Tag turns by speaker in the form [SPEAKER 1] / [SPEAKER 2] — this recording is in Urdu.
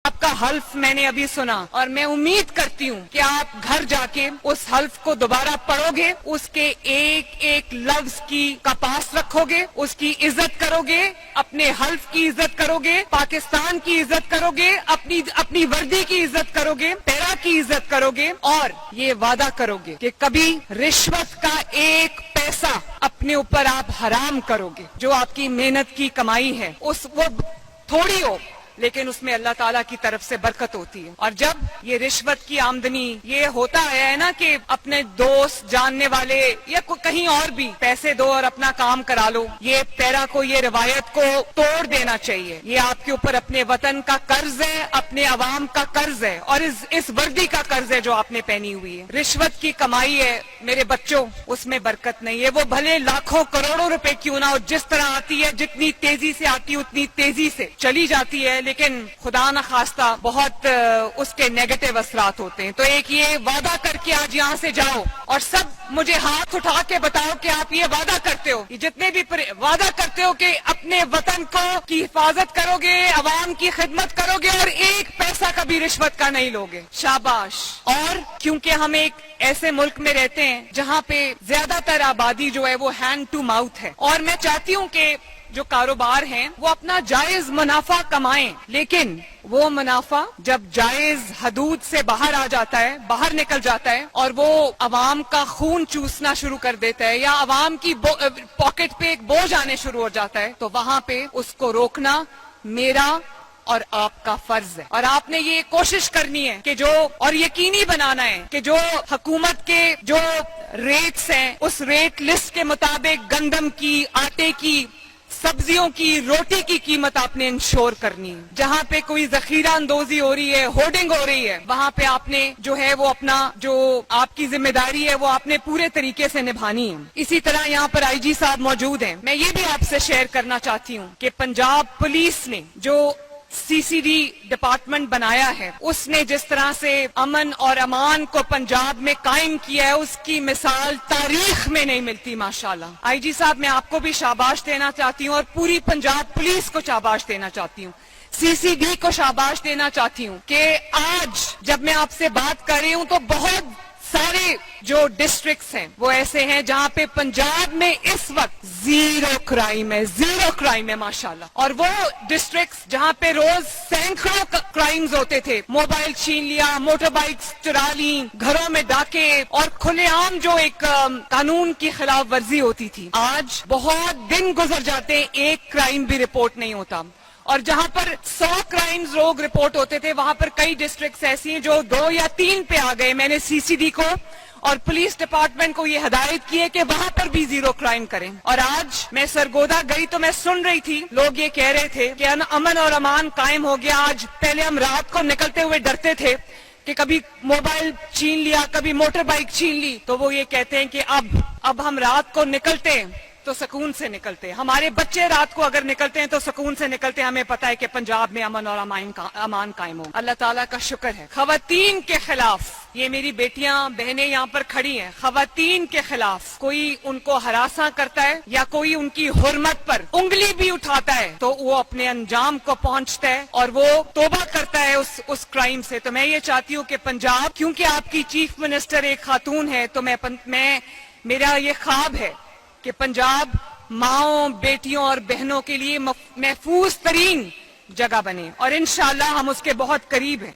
[SPEAKER 1] آپ کا حلف میں نے ابھی سنا اور میں امید کرتی ہوں کہ آپ گھر جا کے اس حلف کو دوبارہ پڑھو گے، اس کے ایک ایک لفظ کی کپاس رکھو گے، اس کی عزت کرو گے، اپنے حلف کی عزت کرو گے، پاکستان کی عزت کرو گے، اپنی وردی کی عزت کرو گے، پیرا کی عزت کرو گے، اور یہ وعدہ کرو گے کہ کبھی رشوت کا ایک پیسہ اپنے اوپر آپ حرام کرو گے۔ جو آپ کی محنت کی کمائی ہے وہ تھوڑی ہو لیکن اس میں اللہ تعالیٰ کی طرف سے برکت ہوتی ہے۔ اور جب یہ رشوت کی آمدنی یہ ہوتا ہے نا کہ اپنے دوست جاننے والے یا کہیں اور بھی پیسے دو اور اپنا کام کرا لو، یہ پیرا کو یہ روایت کو توڑ دینا چاہیے۔ یہ آپ کے اوپر اپنے وطن کا قرض ہے، اپنے عوام کا قرض ہے اور اس وردی کا قرض ہے جو آپ نے پہنی ہوئی ہے۔ رشوت کی کمائی ہے میرے بچوں، اس میں برکت نہیں ہے۔ وہ بھلے لاکھوں کروڑوں روپے کیوں نہ ہو، جس طرح آتی ہے، جتنی تیزی سے آتی ہے اتنی تیزی سے چلی جاتی ہے، لیکن خدا نخواستہ بہت اس کے نیگیٹو اثرات ہوتے ہیں۔ تو ایک یہ وعدہ کر کے آج یہاں سے جاؤ اور سب مجھے ہاتھ اٹھا کے بتاؤ کہ آپ یہ وعدہ کرتے ہو، یہ جتنے بھی وعدہ کرتے ہو کہ اپنے وطن کی حفاظت کرو گے، عوام کی خدمت کرو گے اور ایک پیسہ کبھی رشوت کا نہیں لوگے۔ شاباش۔ اور کیونکہ ہم ایک ایسے ملک میں رہتے ہیں جہاں پہ زیادہ تر آبادی جو ہے وہ ہینڈ ٹو ماؤتھ ہے، اور میں چاہتی ہوں کہ جو کاروبار ہیں وہ اپنا جائز منافع کمائیں، لیکن وہ منافع جب جائز حدود سے باہر آ جاتا ہے، باہر نکل جاتا ہے اور وہ عوام کا خون چوسنا شروع کر دیتا ہے یا عوام کی پاکٹ پہ ایک بوجھ آنے شروع ہو جاتا ہے، تو وہاں پہ اس کو روکنا میرا اور آپ کا فرض ہے۔ اور آپ نے یہ کوشش کرنی ہے کہ اور یقینی بنانا ہے کہ جو حکومت کے جو ریٹس ہیں اس ریٹ لسٹ کے مطابق گندم کی، آٹے کی، سبزیوں کی، روٹی کی قیمت آپ نے انشور کرنی ہے۔ جہاں پہ کوئی ذخیرہ اندوزی ہو رہی ہے، ہورڈنگ ہو رہی ہے، وہاں پہ آپ نے جو ہے وہ اپنا جو آپ کی ذمہ داری ہے وہ آپ نے پورے طریقے سے نبھانی ہے۔ اسی طرح یہاں پر آئی جی صاحب موجود ہیں، میں یہ بھی آپ سے شیئر کرنا چاہتی ہوں کہ پنجاب پولیس نے جو سی سی ڈی ڈپارٹمنٹ بنایا ہے، اس نے جس طرح سے امن اور امان کو پنجاب میں قائم کیا ہے، اس کی مثال تاریخ میں نہیں ملتی ماشاءاللہ۔ آئی جی صاحب میں آپ کو بھی شاباش دینا چاہتی ہوں اور پوری پنجاب پولیس کو شاباش دینا چاہتی ہوں، سی سی ڈی کو شاباش دینا چاہتی ہوں کہ آج جب میں آپ سے بات کر رہی ہوں تو بہت سارے جو ڈسٹرکٹس ہیں وہ ایسے ہیں جہاں پہ پنجاب میں اس وقت زیرو کرائم ہے ماشاءاللہ، اور وہ ڈسٹرکٹس جہاں پہ روز سینکڑوں کرائمز ہوتے تھے، موبائل چھین لیا، موٹر بائکس چرا لی، گھروں میں ڈاکے اور کھلے عام جو ایک قانون کی خلاف ورزی ہوتی تھی، آج بہت دن گزر جاتے ہیں ایک کرائم بھی رپورٹ نہیں ہوتا، اور جہاں پر 100 کرائمز لوگ رپورٹ ہوتے تھے وہاں پر کئی ڈسٹرکٹس ایسی ہیں جو 2 یا 3 پہ آ گئے۔ میں نے سی سی ڈی کو اور پولیس ڈپارٹمنٹ کو یہ ہدایت کی ہے کہ وہاں پر بھی زیرو کرائم کریں۔ اور آج میں سرگودا گئی تو میں سن رہی تھی، لوگ یہ کہہ رہے تھے کہ امن اور امان قائم ہو گیا۔ آج پہلے ہم رات کو نکلتے ہوئے ڈرتے تھے کہ کبھی موبائل چھین لیا، کبھی موٹر بائک چھین لی، تو وہ یہ کہتے ہیں کہ اب ہم رات کو نکلتے ہیں تو سکون سے نکلتے ہیں، ہمارے بچے رات کو اگر نکلتے ہیں تو سکون سے نکلتے ہیں، ہمیں پتہ ہے کہ پنجاب میں امن اور امان قائم ہو۔ اللہ تعالیٰ کا شکر ہے۔ خواتین کے خلاف، یہ میری بیٹیاں بہنیں یہاں پر کھڑی ہیں، خواتین کے خلاف کوئی ان کو ہراساں کرتا ہے یا کوئی ان کی حرمت پر انگلی بھی اٹھاتا ہے تو وہ اپنے انجام کو پہنچتا ہے اور وہ توبہ کرتا ہے اس کرائم سے۔ تو میں یہ چاہتی ہوں کہ پنجاب، کیونکہ آپ کی چیف منسٹر ایک خاتون ہے، تو میرا یہ خواب ہے کہ پنجاب ماؤں، بیٹیوں اور بہنوں کے لیے محفوظ ترین جگہ بنے، اور انشاءاللہ ہم اس کے بہت قریب ہیں۔